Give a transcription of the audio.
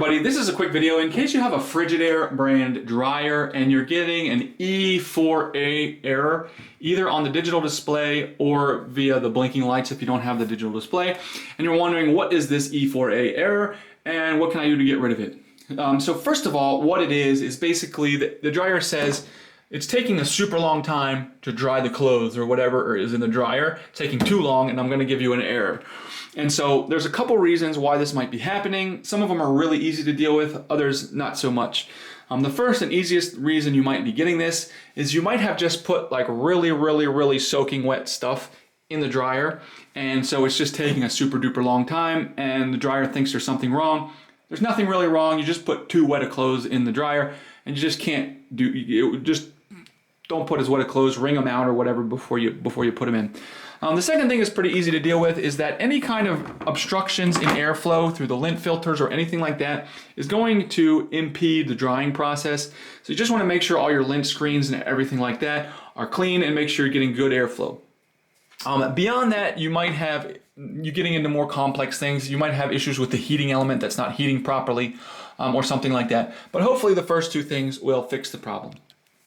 everybody, this is a quick video in case you have a Frigidaire brand dryer and you're getting an E4A error either on the digital display or via the blinking lights if you don't have the digital display, and you're wondering what is this E4A error and what can I do to get rid of it. So first of all, what it is basically the dryer says it's taking a super long time to dry the clothes or whatever is in the dryer. It's taking too long and I'm going to give you an error. And so there's a couple reasons why this might be happening. Some of them are really easy to deal with, others not so much. The first and easiest reason you might be getting this is you might have just put like really soaking wet stuff in the dryer, and so it's just taking a super duper long time and the dryer thinks there's something wrong. There's nothing really wrong. You just put too wet of clothes in the dryer and you just can't do it. Just don't put as wet of clothes, wring them out or whatever before you put them in. The second thing is pretty easy to deal with is that any kind of obstructions in airflow through the lint filters or anything like that is going to impede the drying process. So you just want to make sure all your lint screens and everything like that are clean and make sure you're getting good airflow. Beyond that, you getting into more complex things. You might have issues with the heating element that's not heating properly or something like that. But hopefully the first two things will fix the problem.